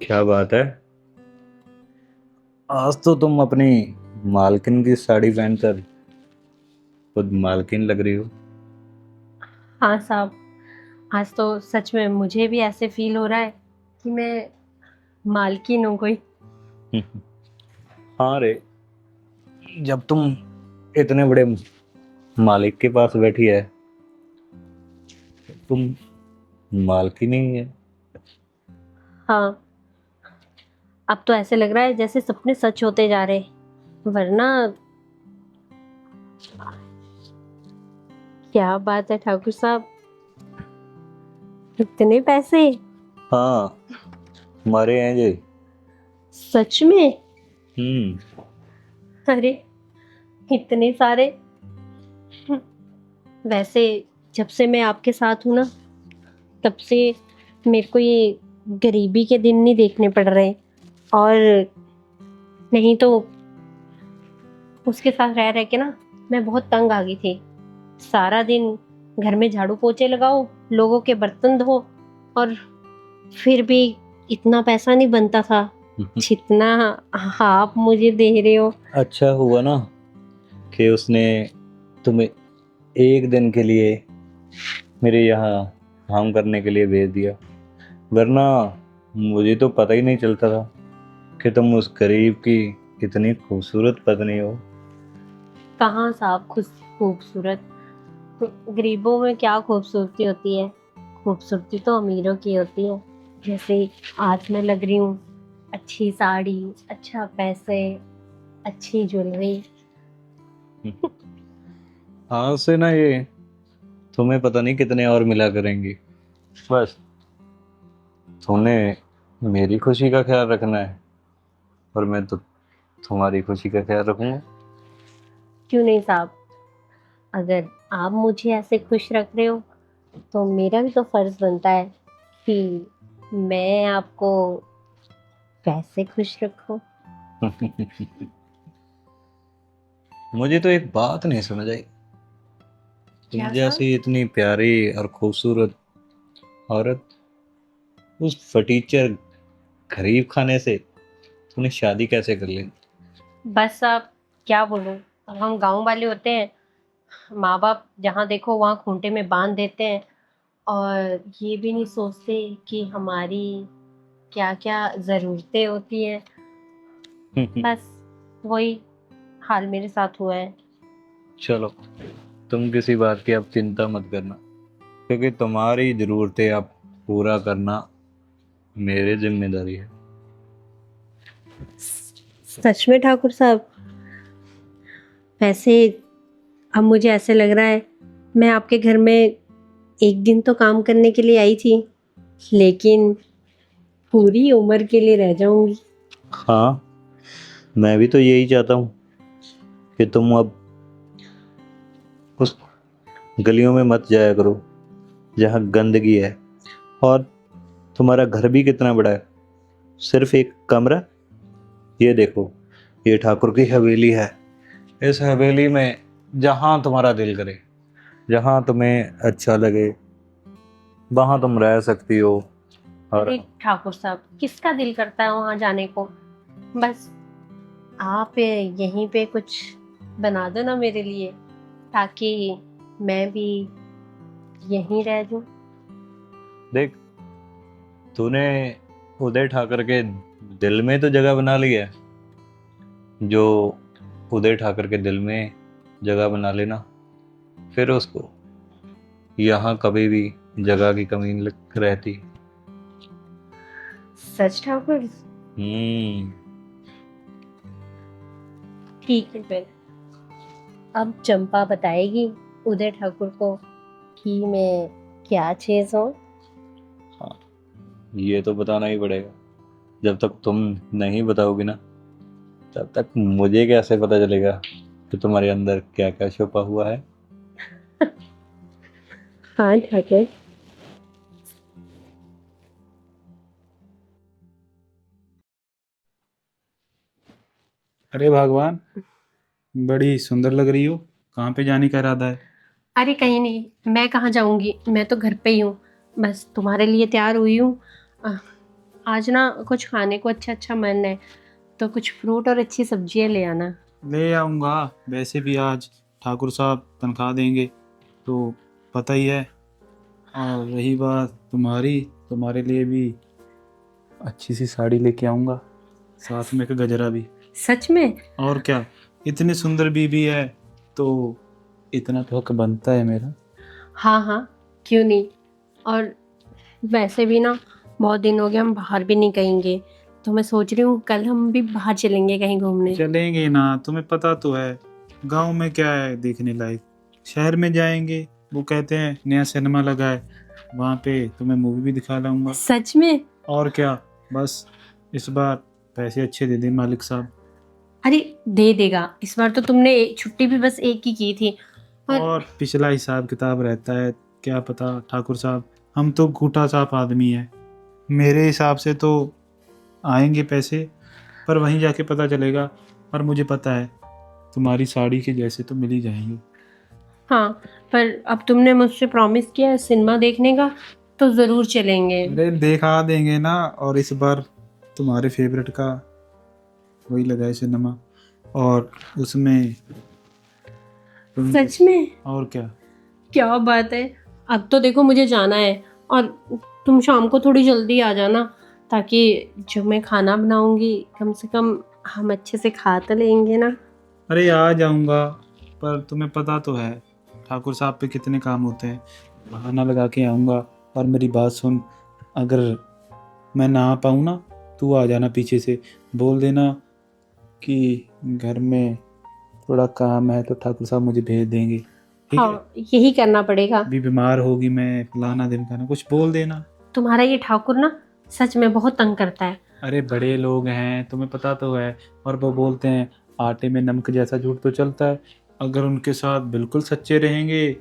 क्या बात है। आज तो तुम अपनी मालकिन की साड़ी पहनकर खुद मालकिन लग रही हो। हाँ साहब। आज तो सच में मुझे भी ऐसे फील हो रहा है कि मैं मालकिन हूँ कोई। हाँ रे, जब तुम इतने बड़े मालिक के पास बैठी है, तुम मालकिन ही है। हाँ, अब तो ऐसे लग रहा है जैसे सपने सच होते जा रहे, वरना क्या बात है ठाकुर साहब, इतने पैसे? हाँ, हमारे हैं जी। सच में? हम्म। अरे, इतने सारे! वैसे जब से मैं आपके साथ हूँ ना, तब से मेरे को ये गरीबी के दिन नहीं देखने पड़ रहे। और नहीं तो उसके साथ रह रह के ना मैं बहुत तंग आ गई थी। सारा दिन घर में झाड़ू पोछे लगाओ, लोगों के बर्तन धो, और फिर भी इतना पैसा नहीं बनता था जितना आप मुझे दे रहे हो। अच्छा हुआ ना कि उसने तुम्हें एक दिन के लिए मेरे यहाँ काम करने के लिए भेज दिया, वरना मुझे तो पता ही नहीं चलता था कि तुम उस गरीब की इतनी खूबसूरत पत्नी हो। कहाँ साहब खुद खूबसूरत? गरीबों में क्या खूबसूरती होती है? खूबसूरती तो अमीरों की होती है। जैसे आज मैं लग रही हूँ, अच्छी साड़ी, अच्छा पैसे, अच्छी ज्वेलरी। आज से ना ये तुम्हें पता नहीं कितने और मिला करेंगी। बस तुमने मेरी खुशी का ख्याल रखना है और मैं तो तुम्हारी खुशी का ख्याल रखूंगा। क्यों नहीं साहब, अगर आप मुझे ऐसे खुश रख रहे हो तो मेरा भी तो फर्ज बनता है कि मैं आपको वैसे खुश रखूं। मुझे तो एक बात नहीं समझ आई। तुम क्या साहब? जैसी इतनी प्यारी और खूबसूरत औरत उस फटीचर गरीब खाने से तूने शादी कैसे कर ली? बस आप, क्या बोलूं, अब हम गांव वाले होते हैं, माँ बाप जहाँ देखो वहाँ खूंटे में बांध देते हैं, और ये भी नहीं सोचते कि हमारी क्या क्या ज़रूरतें होती हैं। बस वही हाल मेरे साथ हुआ है। चलो, तुम किसी बात की अब चिंता मत करना, क्योंकि तुम्हारी जरूरतें अब पूरा करना मेरी जिम्मेदारी है। सच में ठाकुर साहब? वैसे अब मुझे ऐसे लग रहा है मैं आपके घर में एक दिन तो काम करने के लिए आई थी, लेकिन पूरी उम्र के लिए रह जाऊंगी। हाँ, मैं भी तो यही चाहता हूँ कि तुम अब उस गलियों में मत जाया करो जहाँ गंदगी है। और तुम्हारा घर भी कितना बड़ा है, सिर्फ एक कमरा। ये देखो, ये ठाकुर की हवेली है। इस हवेली में जहाँ तुम्हारा दिल करे, जहाँ तुम्हें अच्छा लगे, वहाँ तुम रह सकती हो। और अरे ठाकुर साहब, किसका दिल करता है वहां जाने को? बस आप यहीं पे कुछ बना दो ना मेरे लिए, ताकि मैं भी यहीं रह जाऊं। देख, तूने उदय ठाकर के दिल में तो जगह बना ली है। जो उदय ठाकर के दिल में जगह बना लेना, फिर उसको यहाँ कभी भी जगह की कमी नहीं रहती। सच ठाकुर? हम्म। ठीक है फिर, अब चंपा बताएगी उदय ठाकुर को कि मैं क्या चीज हूँ। हाँ, ये तो बताना ही पड़ेगा। जब तक तुम नहीं बताओगी ना, तब तक मुझे कैसे पता चलेगा कि तुम्हारे अंदर क्या क्या छुपा हुआ है। हाँ ठाकुर। अरे भगवान, बड़ी सुंदर लग रही हो। कहाँ पे जाने का इरादा है? अरे कहीं नहीं, मैं कहाँ जाऊंगी, मैं तो घर पे ही हूँ। बस तुम्हारे लिए तैयार हुई हूँ। आज ना कुछ खाने को अच्छा अच्छा मन है, तो कुछ फ्रूट और अच्छी सब्जियां ले आना। ले आऊँगा। वैसे भी आज ठाकुर साहब तनख्वाह देंगे, तो पता ही है। और रही बात तुम्हारी, तुम्हारे लिए भी अच्छी सी साड़ी लेके आऊँगा, साथ में एक गजरा भी। सच में? और क्या, इतनी सुंदर बीबी है तो इतना तो हक बनता है मेरा। हाँ हाँ, क्यों नहीं। और वैसे भी ना बहुत दिन हो गए हम बाहर भी नहीं कहीं गए, तो मैं सोच रही हूँ कल हम भी बाहर चलेंगे कहीं घूमने। चलेंगे ना, तुम्हें पता तो है गांव में क्या है देखने लायक। शहर में जाएंगे, वो कहते हैं नया सिनेमा लगा है, वहाँ पे तुम्हें मूवी भी दिखा लाऊंगा। सच में? और क्या, बस इस बार पैसे अच्छे दे दे मालिक साहब। अरे दे देगा, इस बार तो तुमने छुट्टी भी बस एक ही की थी। और पिछला हिसाब किताब रहता है, क्या पता ठाकुर साहब, हम तो घूटा साफ आदमी है। मेरे हिसाब से तो आएंगे पैसे, पर वहीं जाके पता चलेगा। पर मुझे पता है तुम्हारी साड़ी के जैसे तो मिल ही जाएंगे। हाँ, पर अब तुमने मुझसे प्रॉमिस किया है सिनेमा देखने का, तो ज़रूर चलेंगे। अरे देखा देंगे ना, और इस बार तुम्हारे फेवरेट का वही लगा है सिनेमा, और उसमें सच में? और क्या। क्या बात है। अब तो देखो मुझे जाना है, और तुम शाम को थोड़ी जल्दी आ जाना, ताकि जो मैं खाना बनाऊंगी कम से कम हम अच्छे से खा तो लेंगे ना। अरे आ जाऊंगा, पर तुम्हें पता तो है ठाकुर साहब पे कितने काम होते हैं। बहाना लगा के आऊँगा। और मेरी बात सुन, अगर मैं ना आ पाऊँ ना, तू आ जाना पीछे से, बोल देना कि घर में थोड़ा काम है तो ठाकुर साहब मुझे भेज देंगे, ठीक है। हाँ, यही करना पड़ेगा। अभी बीमार होगी मैं, फलाना दिन खाना, कुछ बोल देना। तुम्हारा ये ठाकुर ना सच में बहुत तंग करता है। अरे बड़े लोग हैं, तुम्हें पता तो है। और वो बोलते हैं आटे में नमक जैसा झूठ तो चलता है। अगर उनके साथ बिल्कुल सच्चे रहेंगे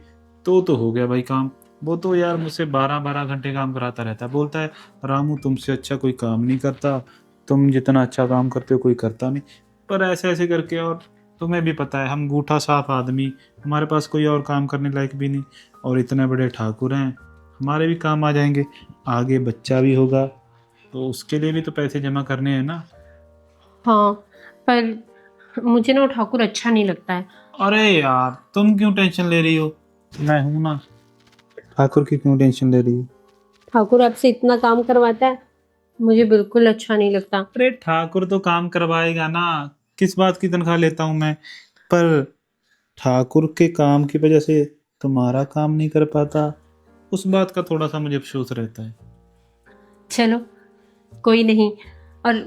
तो हो गया भाई काम। वो तो यार मुझसे 12-12 घंटे काम कराता रहता है, बोलता है रामू तुमसे अच्छा कोई काम नहीं करता, तुम जितना अच्छा काम करते हो कोई करता नहीं। पर ऐसे ऐसे करके, और तुम्हें भी पता है हम गूठा साफ आदमी, हमारे पास कोई और काम करने लायक भी नहीं, और इतने बड़े ठाकुर हैं, हमारे भी काम आ जाएंगे। आगे बच्चा भी होगा तो उसके लिए भी तो पैसे जमा करने हैं ना। हाँ, पर मुझे ना वो ठाकुर अच्छा नहीं लगता है। अरे यार तुम क्यों टेंशन ले रही हो, मैं हूं ना। ठाकुर की क्यों टेंशन ले रही हो। ठाकुर आपसे इतना काम करवाता है, मुझे बिल्कुल अच्छा नहीं लगता। अरे ठाकुर तो काम करवाएगा ना, किस बात की तनख्वाह लेता हूं मैं। पर ठाकुर के काम की वजह से तुम्हारा काम नहीं कर पाता, उस बात का थोड़ा सा मुझे अफसोस रहता है। चलो कोई नहीं, और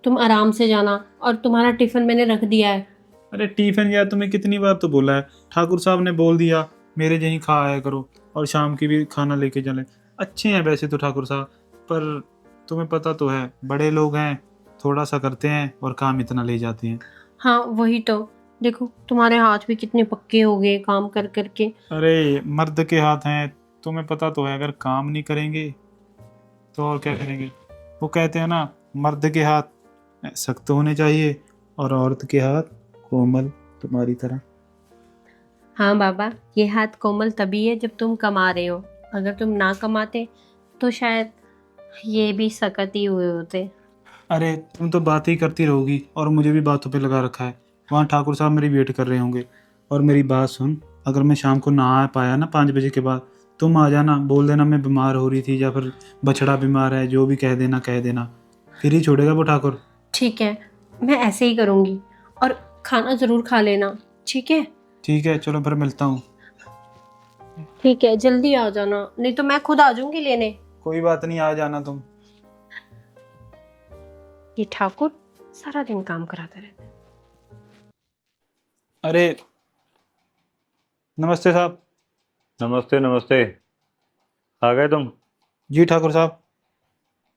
तुम आराम से जाना, और तुम्हारा टिफिन मैंने रख दिया है। अरे टिफिन यार, तुम्हें कितनी बार तो बोला है, ठाकुर साहब ने बोल दिया मेरे यहीं खा आया करो, और शाम की भी खाना लेके चले। अच्छे हैं वैसे तो ठाकुर साहब, पर तुम्हें पता तो है बड़े लोग हैं, थोड़ा सा करते हैं और काम इतना ले जाते हैं। हाँ वही तो, देखो तुम्हारे हाथ भी कितने पक्के हो गए काम कर करके। अरे मर्द के हाथ हैं, तुम्हें पता तो है, अगर काम नहीं करेंगे तो और क्या करेंगे। वो कहते हैं ना, मर्द के हाथ सख्त होने चाहिए और औरत के हाथ कोमल, तुम्हारी तरह। हाँ बाबा, ये हाथ कोमल तभी है जब तुम कमा रहे हो, अगर तुम ना कमाते तो शायद ये भी सख्त ही हुए होते। अरे तुम तो बात ही करती रहोगी और मुझे भी बातों पे लगा रखा है। वहाँ ठाकुर साहब मेरी वेट कर रहे होंगे। और मेरी बात सुन, अगर मैं शाम को ना आ पाया ना 5 बजे के बाद, तुम आ जाना, बोल देना मैं बीमार हो रही थी या फिर बछड़ा बीमार है, जो भी कह देना कह देना, फिर ही छोड़ेगा वो ठाकुर। ठीक है, मैं ऐसे ही करूँगी, और खाना ज़रूर खा लेना, ठीक है? ठीक है, चलो फिर मिलता हूँ। ठीक है, जल्दी आ जाना, नहीं तो मैं खुद आ जाऊंगी लेने। कोई बात नहीं, आ जाना तुम। ये ठाकुर सारा दिन काम कराता रहता है। अरे नमस्ते साहब। नमस्ते नमस्ते। आ गए तुम? जी ठाकुर साहब।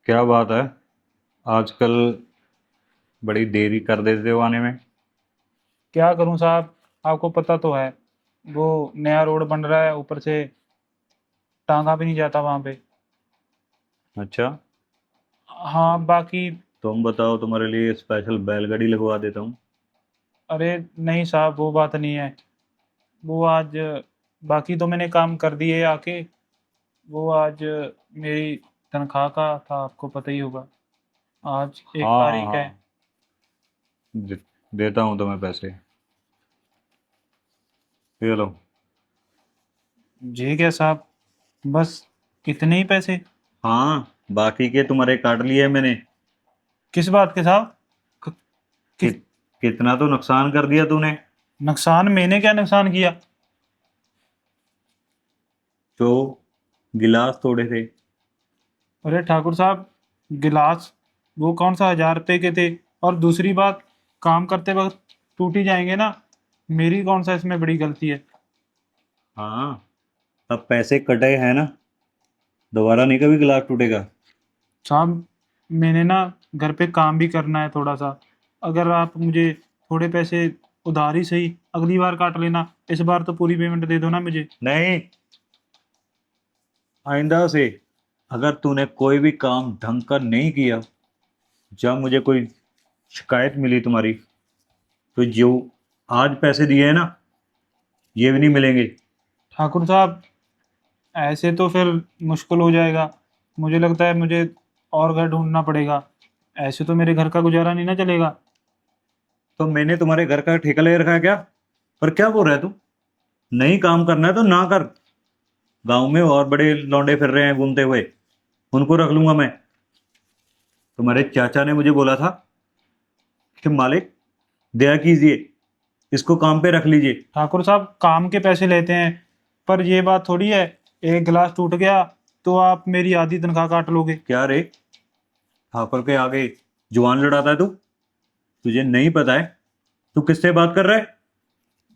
क्या बात है, आजकल बड़ी देरी कर देते हो आने में। क्या करूं साहब, आपको पता तो है, वो नया रोड बन रहा है, ऊपर से टांगा भी नहीं जाता वहाँ पे। अच्छा, हाँ बाकी। तुम बताओ, तुम्हारे लिए स्पेशल बैलगाड़ी लगवा देता हूँ। अरे नहीं साहब, वो बात नहीं है। वो आज, बाकी तो मैंने काम कर दिए आके, वो आज मेरी तनख्वाह का था, आपको पता ही होगा। आज 1 हाँ हाँ तारीख है। हाँ, देता हूँ तुम्हें पैसे, ये लो। जी क्या साहब, बस इतने ही पैसे? हाँ, बाकी के तुम्हारे काट लिए मैंने। किस बात के साहब? क- कि, किस कितना तो नुकसान कर दिया तूने। नुकसान? मैंने क्या नुकसान किया? जो गिलास तोड़े थे। अरे ठाकुर साहब, गिलास वो कौन सा 1,000 रुपए के थे? और दूसरी बात, काम करते वक्त टूट ही जाएंगे ना, मेरी कौन सा इसमें बड़ी गलती है? हाँ, अब पैसे कटे हैं ना, दोबारा नहीं कभी गिलास टूटेगा। साहब, मैंने ना घर पे काम भी करना है थोड़ा सा। अगर आप मुझे थोड़े पैसे उधार ही सही अगली बार काट लेना, इस बार तो पूरी पेमेंट दे दो ना मुझे। नहीं, आइंदा से अगर तूने कोई भी काम ढंग का नहीं किया, जब मुझे कोई शिकायत मिली तुम्हारी, तो जो आज पैसे दिए हैं ना, ये भी नहीं मिलेंगे। ठाकुर साहब, ऐसे तो फिर मुश्किल हो जाएगा। मुझे लगता है मुझे और घर ढूंढना पड़ेगा। ऐसे तो मेरे घर का गुजारा नहीं ना चलेगा। तो मैंने तुम्हारे घर का ठेका ले रखा है क्या? पर क्या बोल रहा है तू? नहीं काम करना है तो ना कर। गांव में और बड़े लौंडे फिर रहे हैं घूमते हुए, उनको रख लूंगा मैं। तुम्हारे चाचा ने मुझे बोला था कि मालिक, दया कीजिए, इसको काम पे रख लीजिए। ठाकुर साहब, काम के पैसे लेते हैं, पर ये बात थोड़ी है, एक गिलास टूट गया तो आप मेरी आधी तनख्वाह काट लोगे। क्या रे, ठाकुर के आगे जुबान लड़ाता है तू? तुझे नहीं पता है तू किससे बात कर रहा है?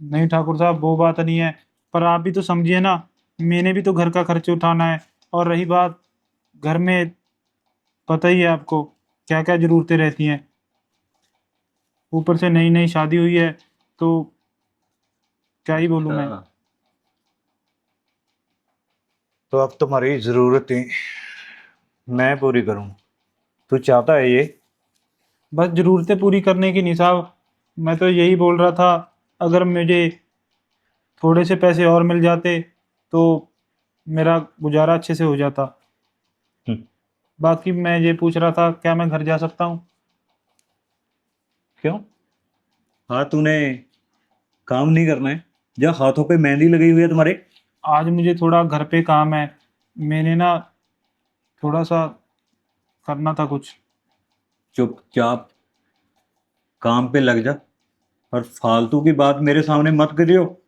नहीं ठाकुर साहब, वो बात नहीं है, पर आप भी तो समझिए ना, मैंने भी तो घर का खर्च उठाना है। और रही बात, घर में पता ही है आपको क्या क्या जरूरतें रहती हैं, ऊपर से नई नई शादी हुई है, तो क्या ही बोलूँ मैं। अच्छा, तो अब तुम्हारी जरूरतें मैं पूरी करूं, तू चाहता है ये? बस जरूरतें पूरी करने की नहीं साहब, मैं तो यही बोल रहा था, अगर मुझे थोड़े से पैसे और मिल जाते तो मेरा गुजारा अच्छे से हो जाता। हम्म, बाकी मैं ये पूछ रहा था, क्या मैं घर जा सकता हूँ? क्यों? हाँ, तूने काम नहीं करना है? जा, हाथों पे मेहंदी लगी हुई है तुम्हारे। आज मुझे थोड़ा घर पे काम है, मैंने ना थोड़ा सा करना था कुछ। चुपचाप काम पे लग जा, और फालतू की बात मेरे सामने मत करियो।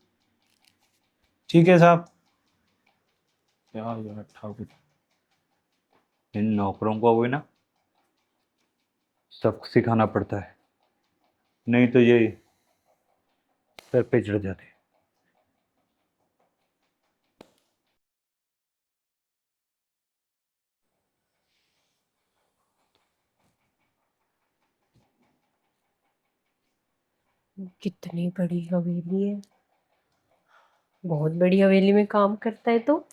ठीक है साहब। क्या यार ठाकुर। इन नौकरों को भी ना सबक सिखाना पड़ता है, नहीं तो ये सर पे चढ़ जाते हैं। कितनी बड़ी हवेली है, बहुत बड़ी हवेली में काम करता है तो।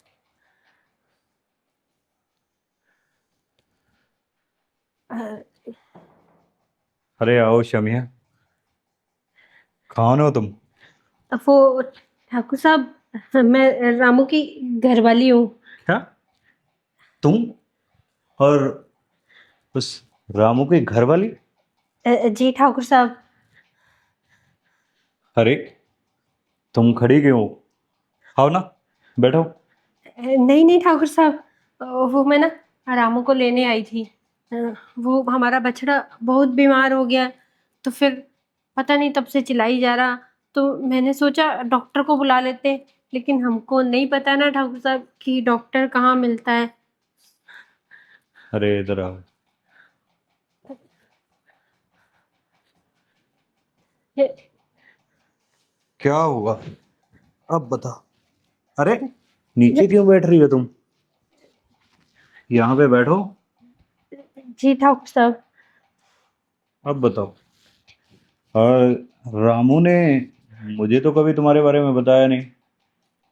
अ, अरे आओ शमिया, कौन हो तुम? वो ठाकुर साहब, मैं रामू की घरवाली हूँ। क्या, तुम और उस रामू की घरवाली? जी ठाकुर साहब। अरे, तुम खड़ी क्यों हो? आओ ना, बैठो। नहीं नहीं ठाकुर साहब, वो मैं ना रामू को लेने आई थी। अ, वो हमारा बछड़ा बहुत बीमार हो गया, तो फिर पता नहीं तब से चिल्लाई जा रहा, तो मैंने सोचा डॉक्टर को बुला लेते, लेकिन हमको नहीं पता ना ठाकुर साहब कि डॉक्टर कहाँ मिलता है। अरे इधर आओ। ये- क्या हुआ, अब बता। अरे, नीचे क्यों बैठ रही हो तुम? यहाँ पे बैठो। जी ठाकुर साहब। अब बताओ। और रामू ने मुझे तो कभी तुम्हारे बारे में बताया नहीं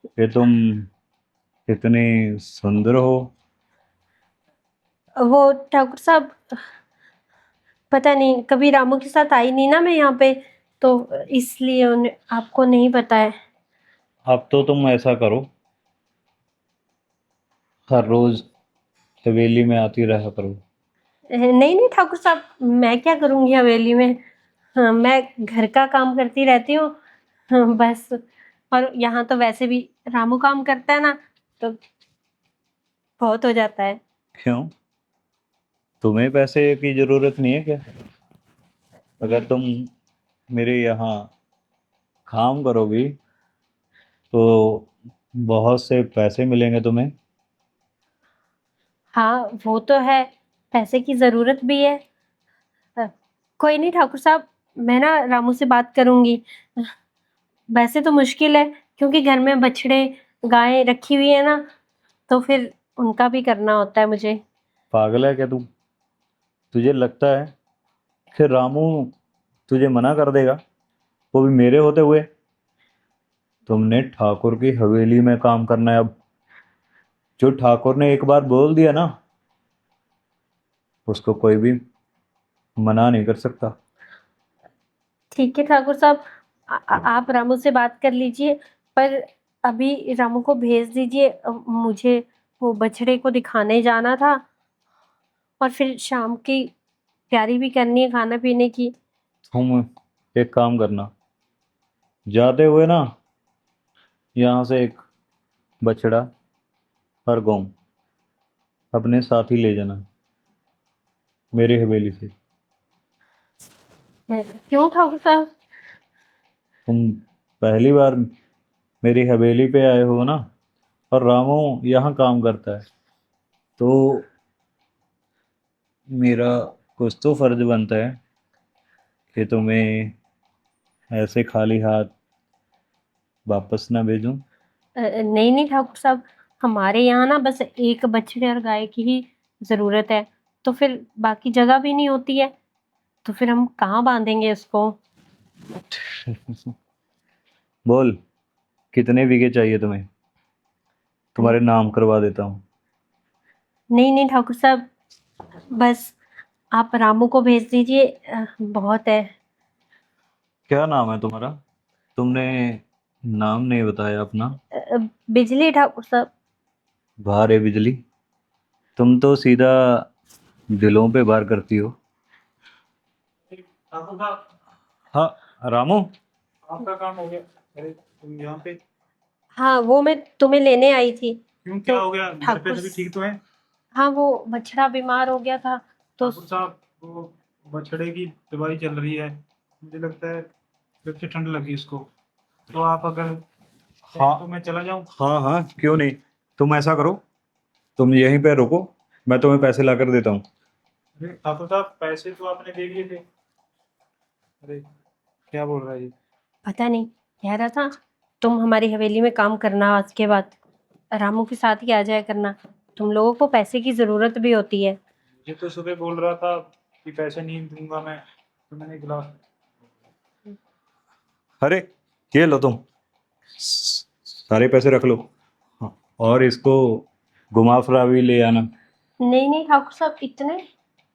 कि तुम इतनी सुंदर हो। वो ठाकुर साहब, पता नहीं, कभी रामू के साथ आई नहीं ना मैं यहाँ पे, तो इसलिए उन्हें आपको नहीं पता है। अब तो तुम ऐसा करो, हर रोज हवेली में आती रहा करो। नहीं नहीं ठाकुर साहब, मैं क्या करूँगी हवेली में। हाँ, मैं घर का काम करती रहती हूँ। हाँ, बस। और यहाँ तो वैसे भी रामू काम करता है ना, तो बहुत हो जाता है। क्यों, तुम्हें पैसे की जरूरत नहीं है क्या? अगर तुम मेरे यहाँ काम करोगी तो बहुत से पैसे मिलेंगे तुम्हें। हाँ वो तो है, पैसे की ज़रूरत भी है। अ, कोई नहीं ठाकुर साहब, मैं ना रामू से बात करूँगी। वैसे तो मुश्किल है, क्योंकि घर में बछड़े गायें रखी हुई है ना, तो फिर उनका भी करना होता है मुझे। पागल है क्या तू? तुझे लगता है कि रामू तुझे मना कर देगा, वो भी मेरे होते हुए? तुमने ठाकुर की हवेली में काम करना है अब। जो ठाकुर ने एक बार बोल दिया ना, उसको कोई भी मना नहीं कर सकता। ठीक है ठाकुर साहब, आप रामू से बात कर लीजिए, पर अभी रामू को भेज दीजिए। मुझे वो बछड़े को दिखाने जाना था, और फिर शाम की तैयारी भी करनी है खाना पीने की। तुम एक काम करना, जाते हुए ना यहाँ से एक बछड़ा और गौ अपने साथ ही ले जाना, मेरी हवेली से। क्यों ठाकुर साहब? तुम पहली बार मेरी हवेली पे आए हो ना, और रामू यहाँ काम करता है, तो मेरा कुछ तो फर्ज बनता है कि तुम्हें ऐसे खाली हाथ वापस ना भेजूं। नहीं नहीं ठाकुर साहब, हमारे यहाँ ना बस एक बछड़े और गाय की ही ज़रूरत है, तो फिर बाकी जगह भी नहीं होती है, तो फिर हम कहाँ बांधेंगे उसको। बोल, कितने बीघे चाहिए तुम्हें? तुम्हारे नाम करवा देता हूँ। नहीं नहीं ठाकुर साहब, बस आप रामू को भेज दीजिए, बहुत है। क्या नाम है तुम्हारा? तुमने नाम नहीं बताया अपना। बिजली ठाकुर साहब। बाहर है बिजली? तुम तो सीधा दिलों पे वार करती हो। ठाकुर साहब, हाँ रामू। आपका काम हो गया। अरे तुम यहाँ पे हाँ, वो मैं तुम्हें लेने आई थी। क्यों, क्या तो हो गया? घर पे ठाकुर सभी ठीक तो है? हाँ, वो बछड़ा बीमार हो गया था, तो ठाकुर साहब, वो बछड़े की दवाई चल रही है, मुझे लगता है जब से ठंड लगी उसको। तो आप अगर हाँ तो मैं चला जाऊँ? हाँ हाँ, क्यों नहीं। तुम ऐसा करो, तुम यहीं पे रुको, मैं तुम्हें पैसे ला कर देता हूँ। अरे ठाकुर साहब, पैसे तो आपने दे दिए थे। अरे क्या बोल रहा है ये? पता नहीं, कह रहा था तुम हमारी हवेली में काम करना, आज के बाद रामू के साथ ही आ जाया करना, तुम लोगों को पैसे की ज़रूरत भी होती है। ये तो सुबह बोल रहा था कि पैसे नहीं दूंगा मैं, तो मैंने गिला। अरे ये लो तुम, सारे पैसे रख लो। हाँ, और इसको घुमा फिरा भी ले आना। नहीं नहीं ठाकुर साहब, इतने?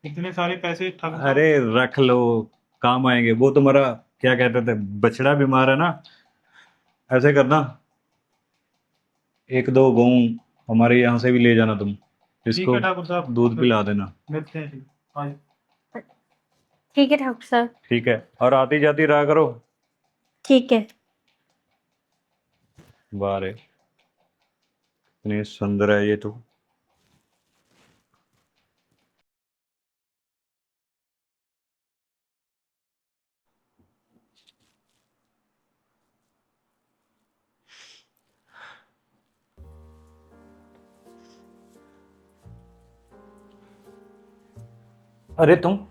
इतने सारे पैसे ठाकुर साहब? अरे रख लो, काम आएंगे। वो तुम्हारा क्या कहते थे, बछड़ा बीमार है ना, ऐसे करना, एक दो गेहूं हमारे यहाँ से भी ले जाना तुम, ठीक इसको है ठाकुर साहब, दूध पिला देना। मिलते हैं। आज ठीक है ठाकुर साहब। ठीक है, और आती जाती रहा करो। ठीक है। वाह रे, इतनी सुंदर है ये तो। अरे तुम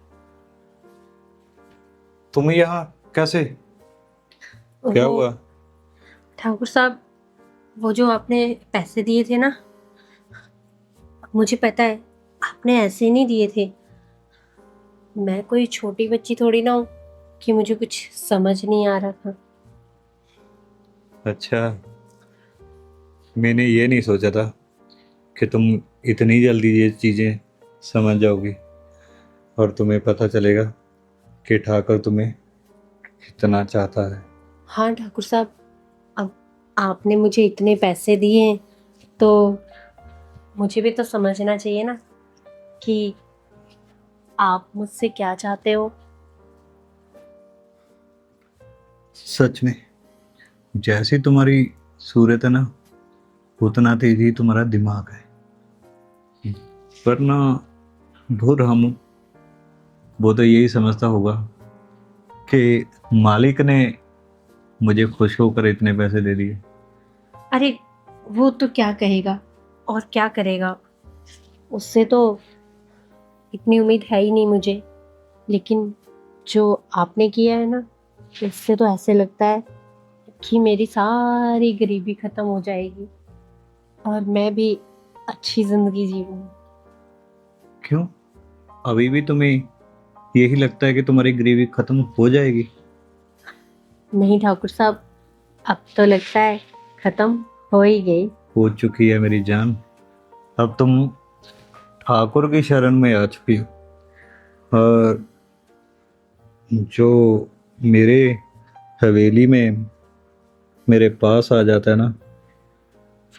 यहाँ कैसे? क्या वो हुआ? ठाकुर साहब, वो जो आपने पैसे दिए थे ना, मुझे पता है आपने ऐसे नहीं दिए थे। मैं कोई छोटी बच्ची थोड़ी ना हूँ कि मुझे कुछ समझ नहीं आ रहा था। अच्छा, मैंने ये नहीं सोचा था कि तुम इतनी जल्दी ये चीज़ें समझ जाओगी, और तुम्हें पता चलेगा कि ठाकर तुम्हें कितना चाहता है। हाँ ठाकुर साहब, अब आपने मुझे इतने पैसे दिए हैं, तो मुझे भी तो समझना चाहिए ना कि आप मुझसे क्या चाहते हो। सच में जैसी तुम्हारी सूरत है ना, उतना तेज ही तुम्हारा दिमाग है। पर ना वो रामू, वो तो यही समझता होगा कि मालिक ने मुझे खुश होकर इतने पैसे दे दिए। अरे वो तो क्या कहेगा और क्या करेगा, उससे तो इतनी उम्मीद है ही नहीं मुझे। लेकिन जो आपने किया है ना, इससे तो ऐसे लगता है कि मेरी सारी गरीबी खत्म हो जाएगी और मैं भी अच्छी जिंदगी जीऊंगी। क्यों, अभी भी तुम्हें यही लगता है कि तुम्हारी गरीबी खत्म हो जाएगी? नहीं ठाकुर साहब, अब तो लगता है खत्म हो ही गई। हो चुकी है मेरी जान। अब तुम ठाकुर की शरण में आ चुकी हो, और जो मेरे हवेली में मेरे पास आ जाता है ना,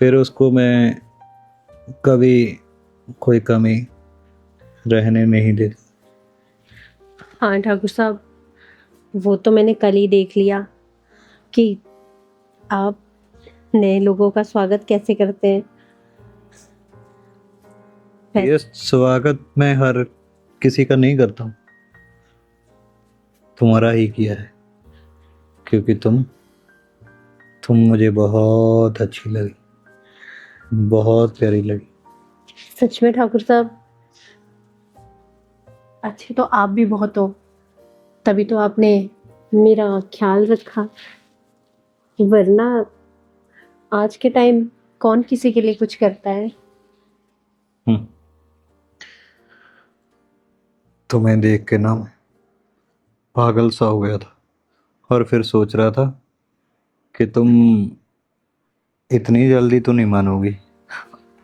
फिर उसको मैं कभी कोई कमी रहने नहीं देता। हाँ ठाकुर साहब, वो तो मैंने कल ही देख लिया कि आप नए लोगों का स्वागत कैसे करते हैं। ये स्वागत मैं हर किसी का नहीं करता हूँ, तुम्हारा ही किया है, क्योंकि तुम मुझे बहुत अच्छी लगी, बहुत प्यारी लगी। सच में ठाकुर साहब, अच्छे तो आप भी बहुत हो, तभी तो आपने मेरा ख्याल रखा, वरना आज के टाइम कौन किसी के लिए कुछ करता है। हम्म, तुम्हें देख के ना मैं पागल सा हो गया था, और फिर सोच रहा था कि तुम इतनी जल्दी तो नहीं मानोगी,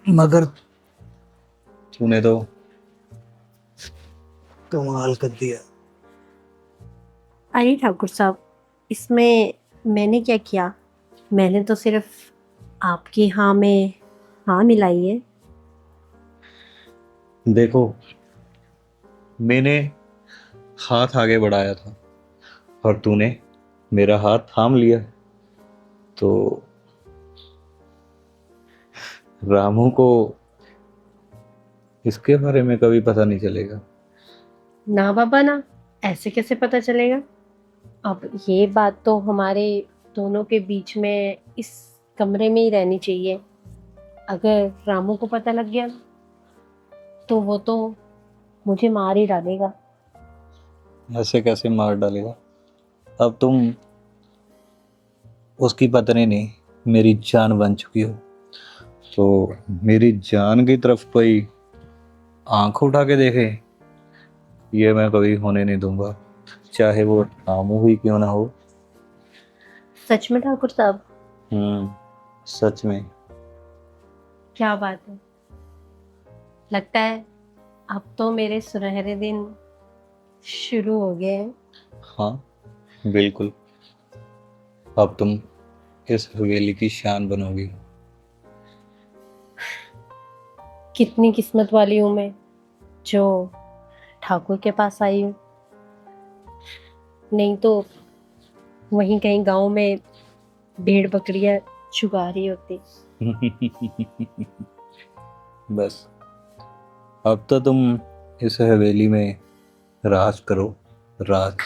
मगर तूने तो कमाल कर दिया। अरे ठाकुर साहब, इसमें मैंने क्या किया, मैंने तो सिर्फ आपकी हाँ में हाँ मिलाई है। देखो, मैंने हाथ आगे बढ़ाया था और तूने मेरा हाथ थाम लिया, तो रामू को इसके बारे में कभी पता नहीं चलेगा। ना बाबा ना, ऐसे कैसे पता चलेगा। अब ये बात तो हमारे दोनों के बीच में इस कमरे में ही रहनी चाहिए। अगर रामू को पता लग गया तो वो तो मुझे मार ही डालेगा। ऐसे कैसे मार डालेगा? अब तुम उसकी पत्नी नहीं, मेरी जान बन चुकी हो, तो मेरी जान की तरफ कोई आंख उठा के देखे, ये मैं कभी होने नहीं दूंगा, चाहे वो रामू ही क्यों ना हो। सच में ठाकुर साहब? सच में। क्या बात है, लगता है अब तो मेरे सुनहरे दिन शुरू हो गए हैं। हाँ, बिल्कुल, अब तुम इस हवेली की शान बनोगी। कितनी किस्मत वाली हूँ मैं जो ठाकुर के पास आई हूँ, नहीं तो वहीं कहीं गांव में भेड़ बकरियां चुगा रही होती। बस, अब तो तुम इस हवेली में राज करो, राज।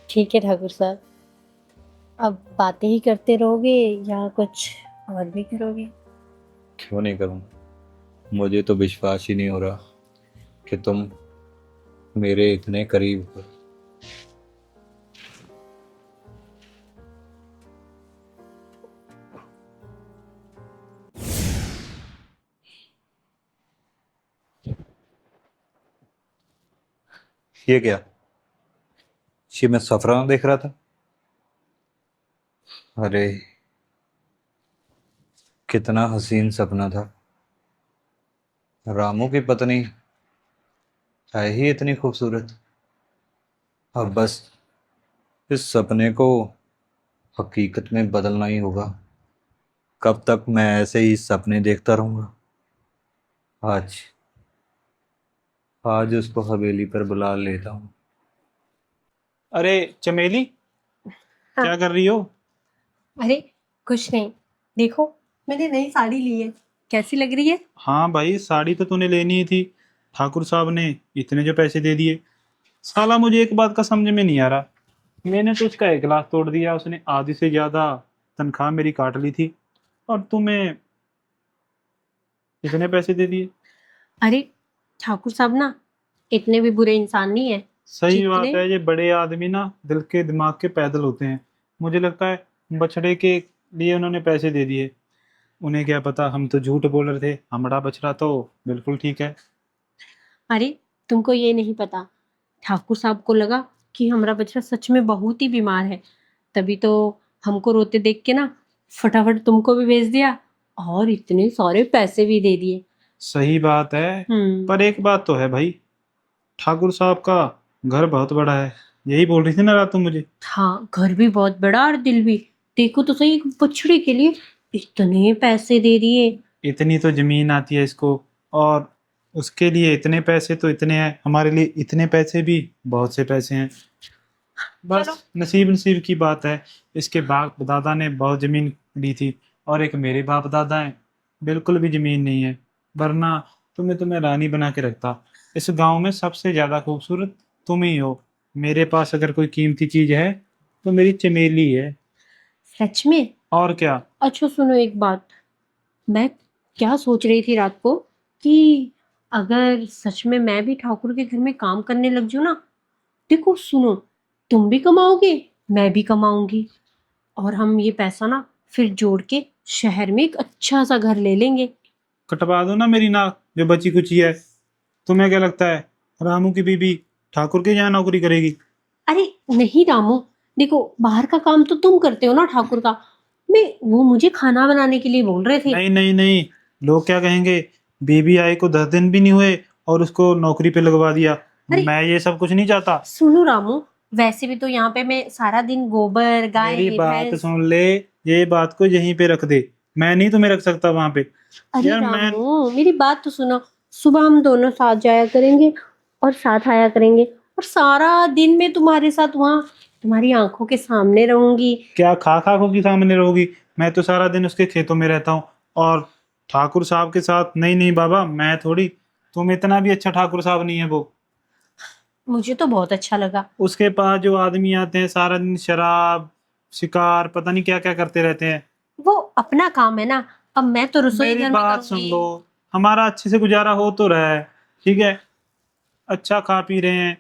ठीक है ठाकुर साहब, अब बातें ही करते रहोगे या कुछ और भी करोगे? क्यों नहीं करूँगा, मुझे तो विश्वास ही नहीं हो रहा कि तुम मेरे इतने करीब हो। ये क्या, ये मैं सफरान देख रहा था। अरे कितना हसीन सपना था, रामू की पत्नी है ही इतनी खूबसूरत। अब बस इस सपने को हकीकत में बदलना ही होगा। कब तक मैं ऐसे ही सपने देखता रहूंगा? आज आज उसको हवेली पर बुला लेता हूँ। अरे चमेली, हाँ। क्या कर रही हो? अरे कुछ नहीं, देखो मैंने नई साड़ी ली है, कैसी लग रही है? हाँ भाई, साड़ी तो तूने लेनी ही थी। ठाकुर साहब ने इतने जो पैसे दे दिए। साला मुझे एक बात का समझ में नहीं आ रहा। मैंने तो उसका एक गिलास तोड़ दिया, उसने आधी से ज्यादा तनख्वाह मेरी काट ली थी, और तुम्हें इतने पैसे दे दिए। अरे ठाकुर साहब ना इतने भी बुरे इंसान नहीं है। सही बात जितने है, ये बड़े आदमी ना दिल के दिमाग के पैदल होते हैं। मुझे लगता है बछड़े के लिए उन्होंने पैसे दे दिए। उन्हें क्या पता, हम तो झूठ बोल रहे थे, हमारा बछड़ा तो बिल्कुल ठीक है। अरे तुमको ये नहीं पता, ठाकुर साहब को लगा कि हमारा बच्चा सच में बहुत ही बीमार है, तभी तो हमको रोते देख के ना फटाफट तुमको भी भेज दिया और इतने सारे पैसे भी दे दिए। सही बात है। हम्म। पर एक बात तो है भाई, ठाकुर साहब का घर बहुत बड़ा है। यही बोल रही थी ना रात तुम मुझे। हाँ, घर भी बहुत बड़ा और दिल भी। देखो तो सही, एक बछड़े के लिए इतने पैसे दे दिए। इतनी तो जमीन आती है इसको, और उसके लिए इतने पैसे तो इतने हैं, हमारे लिए इतने पैसे भी बहुत से पैसे हैं। चलो। बस नसीब नसीब की बात है। इसके बाप दादा ने बहुत जमीन ली थी, और एक मेरे बाप दादा हैं, बिल्कुल भी जमीन नहीं है। वरना तुम्हें रानी बना के रखता। इस गांव में सबसे ज्यादा खूबसूरत तुम ही हो। मेरे पास अगर कोई कीमती चीज है तो मेरी चमेली है। सच में? और क्या। अच्छा सुनो एक बात, मैं क्या सोच रही थी रात को कि अगर सच में मैं भी ठाकुर के घर में काम करने लग जाऊं ना, देखो सुनो, तुम भी कमाओगे, मैं भी कमाऊंगी, और हम ये पैसा ना फिर जोड़ के शहर में एक अच्छा सा घर ले लेंगे। कटवा दो ना मेरी नाक जो बची कुची है। तुम्हें क्या लगता है रामू की बीबी ठाकुर के यहाँ नौकरी करेगी? अरे नहीं रामू, देखो बाहर का काम तो तुम करते हो ना ठाकुर का, मैं वो मुझे खाना बनाने के लिए बोल रहे थे। नहीं नहीं नहीं, लोग क्या कहेंगे? बीबी आई को 10 दिन भी नहीं हुए और उसको नौकरी पे लगवा दिया। अरे मैं ये सब कुछ नहीं चाहता। सुनो रामू, वैसे भी तो यहाँ पे मैं सारा दिन गोबर गाय मेरी बात भैंस। सुन ले, ये बात को यहीं पे रख दे। मैं नहीं तुम्हें रख सकता वहां पे। अरे यार मैं रामू मेरी बात तो सुनो, सुबह हम दोनों साथ जाया करेंगे और साथ आया करेंगे, और सारा दिन मैं तुम्हारे साथ वहाँ तुम्हारी आंखों के सामने रहूंगी। क्या खा खा को की सामने रहोगी? मैं तो सारा दिन उसके खेतों में रहता हूँ, और ठाकुर साहब के साथ। नहीं नहीं बाबा, मैं थोड़ी। तुम इतना भी अच्छा ठाकुर साहब नहीं है वो। मुझे तो बहुत अच्छा लगा। उसके पास जो आदमी आते हैं सारा दिन शराब शिकार पता नहीं क्या क्या करते रहते हैं। वो अपना काम है ना, अब मैं तो रसोई मेरी घर में बात सुन करूंगी। लो, हमारा अच्छे से गुजारा हो तो रहा है, ठीक है, अच्छा खा पी रहे हैं,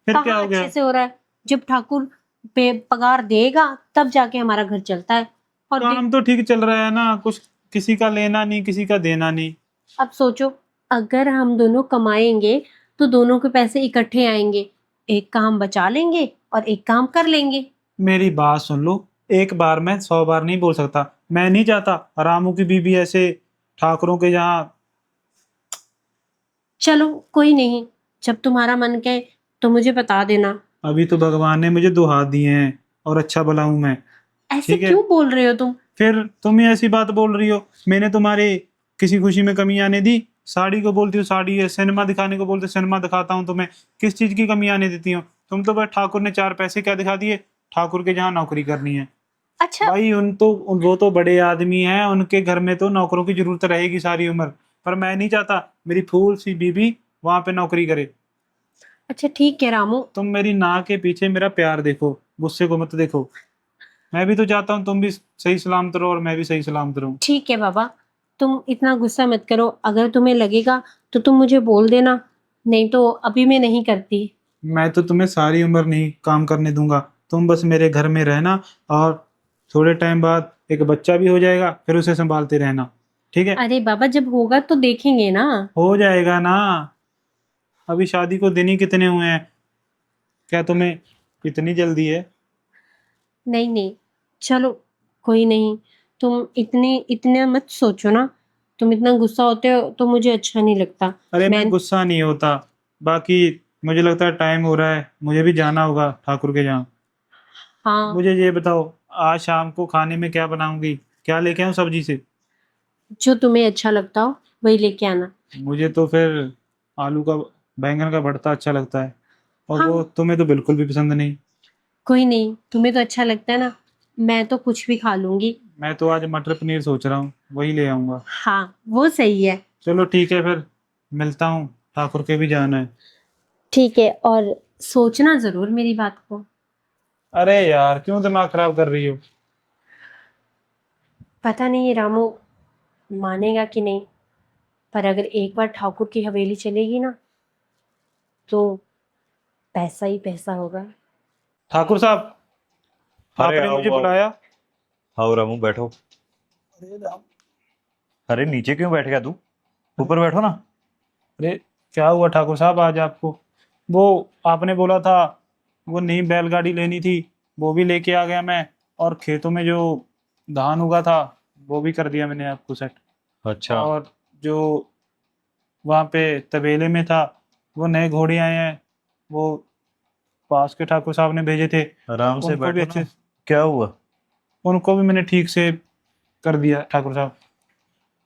फिर क्या कहाँ हो अच्छे गया? से हो रहा है? जब ठाकुर पे पगार देगा तब जाके हमारा घर चलता है। और काम तो ठीक चल रहा है ना, कुछ किसी का लेना नहीं किसी का देना नहीं। अब सोचो, अगर हम दोनों कमाएंगे तो दोनों के पैसे इकट्ठे आएंगे, एक काम बचा लेंगे और एक काम कर लेंगे। मेरी बात सुन लो, एक बार मैं 100 बार नहीं बोल सकता। मैं नहीं चाहता रामू की बीबी ऐसे ठाकुरों के यहाँ। चलो कोई नहीं, जब तुम्हारा मन कहे तो मुझे बता देना। अभी तो भगवान ने मुझे 2 हाथ दिए हैं, और अच्छा भला हूं मैं। ऐसे ठीक है, क्यों बोल रहे हो तुम? फिर तुम ही ऐसी बात बोल रही हो। मैंने तुम्हारे किसी खुशी में कमी आने दी? साड़ी को बोलती हो साड़ी है, सिनेमा दिखाने को बोलते सिनेमा दिखाता हूँ तुम्हें। किस चीज की कमी आने देती हो? तुम तो बस ठाकुर ने 4 पैसे क्या दिखा दिए, ठाकुर के जहाँ नौकरी करनी है। अच्छा। भाई वो तो बड़े आदमी हैं, उनके घर में तो नौकरों की जरूरत रहेगी सारी उम्र। पर मैं नहीं चाहता मेरी फूल सी बीबी वहां पे नौकरी करे। अच्छा ठीक है रामू। तुम मेरी नाक के पीछे मेरा प्यार देखो, गुस्से को मत देखो। मैं भी तो चाहता हूँ तुम भी सही सलामत रहो और मैं भी सही सलामत रहूं। ठीक है बाबा, तुम इतना गुस्सा मत करो, अगर तुम्हें लगेगा तो तुम मुझे बोल देना, नहीं तो अभी मैं नहीं करती। मैं तो तुम्हें सारी उम्र नहीं काम करने दूंगा। तुम बस मेरे घर में रहना, और थोड़े टाइम बाद एक बच्चा भी हो जाएगा, फिर उसे संभालते रहना। ठीक है? अरे बाबा जब होगा तो देखेंगे ना। हो जाएगा ना। अभी शादी को दिन ही कितने हुए हैं? क्या तुम्हें इतनी जल्दी है? नहीं नहीं, चलो कोई नहीं, तुम इतने मत सोचो ना, तुम इतना गुस्सा होते हो तो मुझे अच्छा नहीं लगता। अरे मैं मैं गुस्सा नहीं होता। बाकी मुझे लगता है टाइम हो रहा है, मुझे भी जाना होगा ठाकुर के यहाँ। हाँ, मुझे ये बताओ, आज शाम को खाने में क्या बनाऊंगी? क्या लेके आऊं सब्जी से? जो तुम्हें अच्छा लगता हो वही लेके आना। मुझे तो फिर आलू का बैंगन का भरता अच्छा लगता है, और हाँ। वो तुम्हें तो बिल्कुल भी पसंद नहीं। कोई नहीं, तुम्हें तो अच्छा लगता है ना, मैं तो कुछ भी खा लूंगी। मैं तो आज मटर पनीर सोच रहा हूँ, वही ले आऊंगा। हाँ, वो सही है। चलो ठीक है फिर, मिलता हूँ, ठाकुर के भी जाना है। ठीक है, और सोचना जरूर मेरी बात को। अरे यार क्यों दिमाग खराब कर रही हो? पता नहीं ये रामू मानेगा कि नहीं, पर अगर एक बार ठाकुर की हवेली चलेगी ना, तो पैसा ही पैसा होगा। ठाकुर साहब, अरे आपने आओ मुझे आओ। बुलाया? आओ रामू बैठो। अरे राम। अरे नीचे क्यों बैठ गया तू? ऊपर बैठो ना। अरे क्या हुआ ठाकुर साहब आज आपको? वो आपने बोला था, वो नई बैलगाड़ी लेनी थी, वो भी लेके आ गया मैं। और खेतों में जो धान उगा था, वो भी कर दिया मैंने आपको सेट। अच्छा। और जो वहाँ पे तबेले में था, वो नए घोड़े आए हैं, वो पास के ठाकुर साहब ने भेजे थे, आराम से उनको भी बैठो अच्छे, ना। क्या हुआ? उनको भी मैंने ठीक से कर दिया ठाकुर साहब।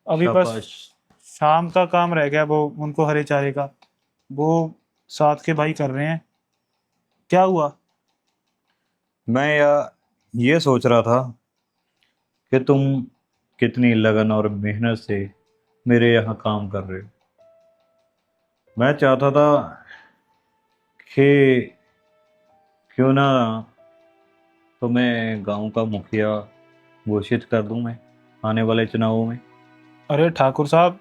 अभी बस शाबाश। शाम का काम रह गया, वो उनको हरे चारे का, वो साथ के भाई कर रहे हैं। क्या हुआ? मैं ये सोच रहा था कि तुम कितनी लगन और मेहनत से मेरे यहाँ काम कर रहे हो। मैं चाहता था कि क्यों ना तुम्हें गांव का मुखिया घोषित कर दूं मैं आने वाले चुनावों में। अरे ठाकुर साहब,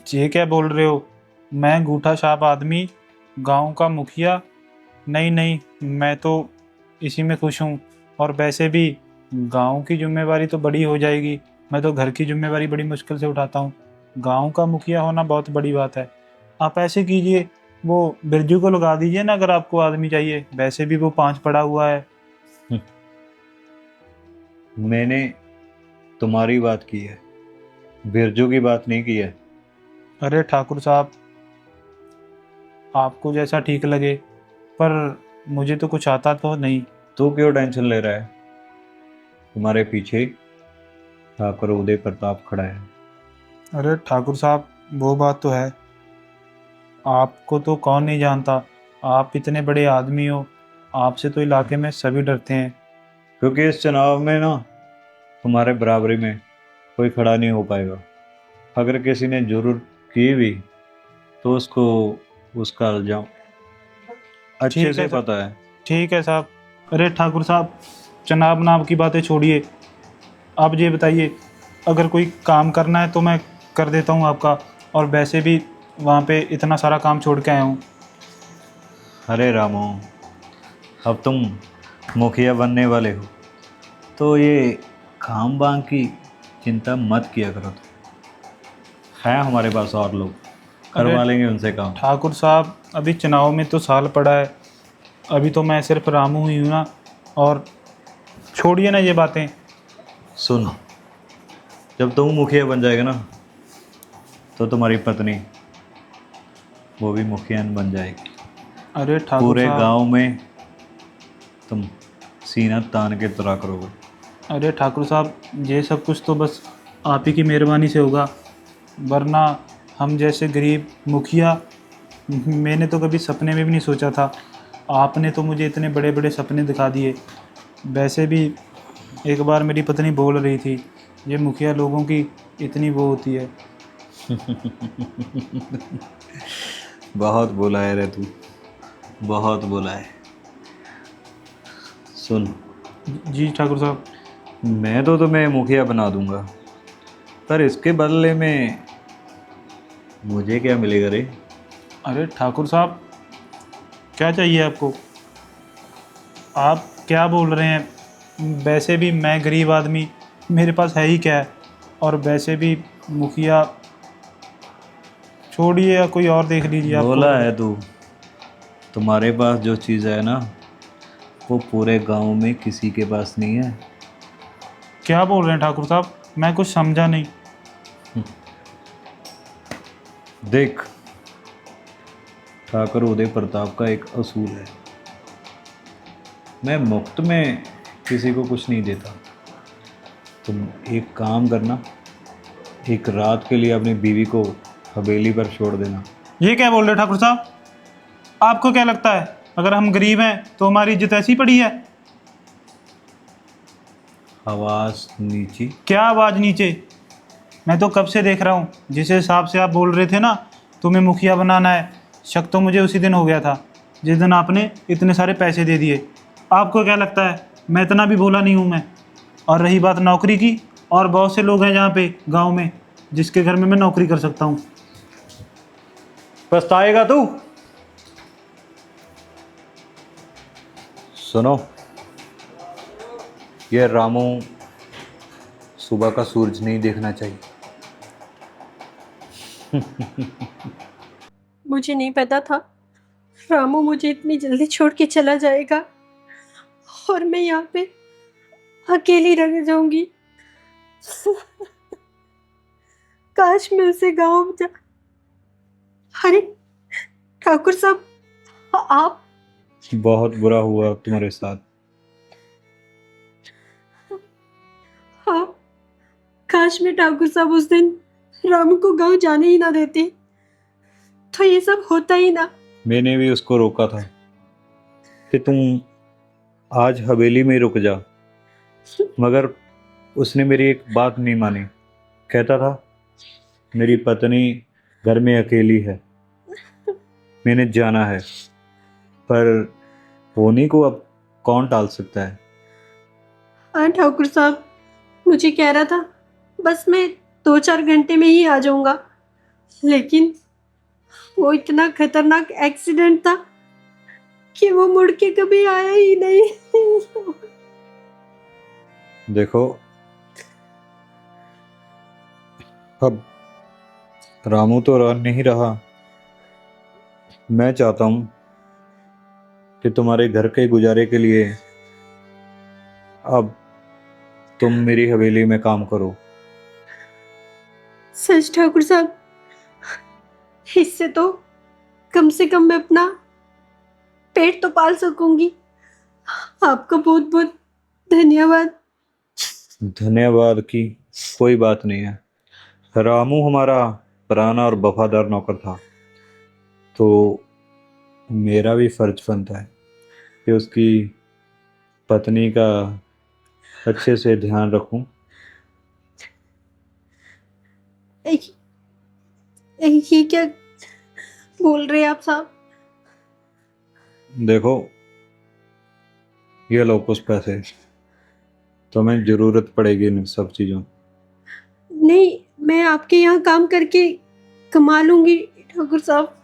ये क्या बोल रहे हो? मैं गूठा छाप आदमी, गांव का मुखिया? नहीं नहीं, मैं तो इसी में खुश हूँ। और वैसे भी गांव की जिम्मेवारी तो बड़ी हो जाएगी, मैं तो घर की जिम्मेवारी बड़ी मुश्किल से उठाता हूँ। गांव का मुखिया होना बहुत बड़ी बात है। आप ऐसे कीजिए, वो बिरजू को लगा दीजिए ना, अगर आपको आदमी चाहिए, वैसे भी वो 5 पड़ा हुआ है। मैंने तुम्हारी बात की है, बिरजू की बात नहीं की है। अरे ठाकुर साहब, आपको जैसा ठीक लगे, पर मुझे तो कुछ आता तो नहीं। तू क्यों टेंशन ले रहा है? तुम्हारे पीछे ठाकुर उदय प्रताप खड़ा है। अरे ठाकुर साहब, वो बात तो है, आपको तो कौन नहीं जानता, आप इतने बड़े आदमी हो, आपसे तो इलाके में सभी डरते हैं। क्योंकि इस चुनाव में ना तुम्हारे बराबरी में कोई खड़ा नहीं हो पाएगा। अगर किसी ने जरूर की भी तो उसको उसका इल्जाम अच्छे ठीक से है सर, पता है। ठीक है साहब। अरे ठाकुर साहब, जनाब नाम की बातें छोड़िए, आप ये बताइए, अगर कोई काम करना है तो मैं कर देता हूँ आपका, और वैसे भी वहाँ पे इतना सारा काम छोड़ के आया हूँ। अरे रामू, अब तुम मुखिया बनने वाले हो तो ये काम बांग की चिंता मत किया करो। तो है हमारे पास और लोग, अरे करवा लेंगे उनसे काम। ठाकुर साहब, अभी चुनाव में तो साल पड़ा है, अभी तो मैं सिर्फ रामू ही हूँ ना। और छोड़िए ना ये बातें। सुन, जब तुम मुखिया बन जाएगा ना तो तुम्हारी पत्नी वो भी मुखिया बन जाएगी। अरे ठाकुर पूरे साहब, गांव में तुम सीना तान के तुरा करोगे। अरे ठाकुर साहब, ये सब कुछ तो बस आप ही की मेहरबानी से होगा, वरना हम जैसे गरीब मुखिया, मैंने तो कभी सपने में भी नहीं सोचा था। आपने तो मुझे इतने बड़े बड़े सपने दिखा दिए। वैसे भी एक बार मेरी पत्नी बोल रही थी, ये मुखिया लोगों की इतनी वो होती है। बहुत बोला है रे तू, बहुत बोला है। सुन, जी ठाकुर साहब। मैं तो तुम्हें मुखिया बना दूंगा, पर इसके बदले में मुझे क्या मिलेगा रे? अरे ठाकुर साहब, क्या चाहिए आपको? आप क्या बोल रहे हैं? वैसे भी मैं गरीब आदमी, मेरे पास है ही क्या है? और वैसे भी मुखिया, छोड़िए या कोई और देख लीजिए आपको बोला अगर। है तू, तुम्हारे पास जो चीज़ है ना वो पूरे गांव में किसी के पास नहीं है। क्या बोल रहे हैं ठाकुर साहब? मैं कुछ समझा नहीं। देख, ठाकुर उदय प्रताप का एक असूल है, मैं मुफ्त में किसी को कुछ नहीं देता। तुम एक काम करना, एक रात के लिए अपनी बीवी को हवेली पर छोड़ देना। ये क्या बोल रहे ठाकुर साहब? आपको क्या लगता है अगर हम गरीब हैं तो हमारी इज्जत ऐसी पड़ी है? आवाज़ नीची। क्या आवाज़ नीचे? मैं तो कब से देख रहा हूँ, जिस हिसाब से आप बोल रहे थे ना तुम्हें मुखिया बनाना है, शक तो मुझे उसी दिन हो गया था जिस दिन आपने इतने सारे पैसे दे दिए। आपको क्या लगता है मैं इतना भी भोला नहीं हूँ मैं? और रही बात नौकरी की, और बहुत से लोग हैं यहाँ पे गांव में जिसके घर में मैं नौकरी कर सकता हूँ। पछताएगा तू। सुनो, ये रामू सुबह का सूरज नहीं देखना चाहिए। मुझे नहीं पता था रामू मुझे इतनी जल्दी छोड़ के चला जाएगा और मैं यहाँ पे अकेली रह जाऊंगी। काश मैं उसे गाँव जा। अरे ठाकुर साहब, आप? बहुत बुरा हुआ तुम्हारे साथ। हाँ, काश मैं ठाकुर साहब उस दिन रामू को गाँव जाने ही ना देती तो ये सब होता ही ना। मैंने भी उसको रोका था कि तुम आज हवेली में रुक जा, मगर उसने मेरी एक बात नहीं मानी। कहता था मेरी पत्नी घर में अकेली है, मैंने जाना है, पर होनी को अब कौन टाल सकता है। हाँ ठाकुर साहब, मुझे कह रहा था बस मैं 2-4 घंटे में ही आ जाऊंगा, लेकिन वो इतना खतरनाक एक्सीडेंट था कि वो मुड़ के कभी आया ही नहीं। देखो, अब रामू तो नहीं रहा। मैं चाहता हूँ कि तुम्हारे घर के गुजारे के लिए अब तुम मेरी हवेली में काम करो। सच ठाकुर साहब, इससे तो कम से कम मैं अपना पेट तो पाल सकूंगी। आपका बहुत बहुत धन्यवाद। धन्यवाद की कोई बात नहीं है। रामू हमारा पुराना और वफादार नौकर था, तो मेरा भी फर्ज बनता है कि उसकी पत्नी का अच्छे से ध्यान रखूं। ये क्या बोल रहे हैं आप साहब? देखो, ये लो कुछ पैसे, तुम्हें ज़रूरत पड़ेगी इन सब चीज़ों। नहीं, मैं आपके यहाँ काम करके कमा लूंगी ठाकुर साहब।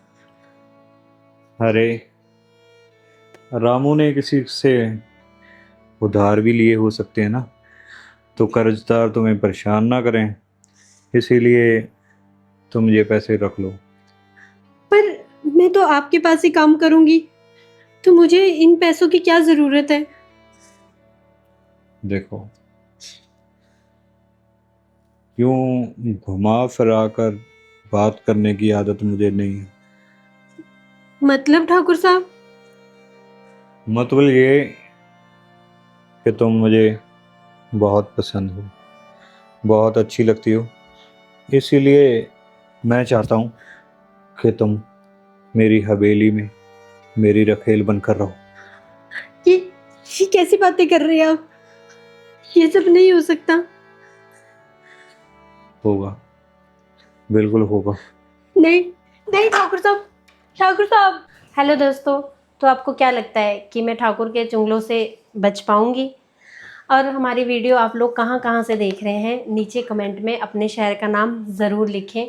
अरे, रामू ने किसी से उधार भी लिए हो सकते हैं ना, तो कर्जदार तुम्हें परेशान ना करें, इसीलिए तुम ये पैसे रख लो। पर मैं तो आपके पास ही काम करूंगी, तो मुझे इन पैसों की क्या जरूरत है? देखो, यूं घुमा फिरा कर बात करने की आदत मुझे नहीं है। मतलब ठाकुर साहब? मतलब ये कि तुम मुझे बहुत पसंद हो, बहुत अच्छी लगती हो, इसीलिए मैं चाहता हूँ कि तुम मेरी हवेली में मेरी रखेल बनकर रहो। ये कैसी बातें कर रहे हैं आप? ये सब नहीं हो सकता। होगा, बिल्कुल होगा। नहीं नहीं ठाकुर साहब, ठाकुर साहब। हेलो दोस्तों, तो आपको क्या लगता है कि मैं ठाकुर के चुंगलों से बच पाऊंगी? और हमारी वीडियो आप लोग कहाँ कहाँ से देख रहे हैं, नीचे कमेंट में अपने शहर का नाम ज़रूर लिखें,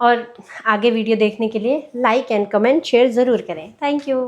और आगे वीडियो देखने के लिए लाइक एंड कमेंट शेयर ज़रूर करें। Thank you.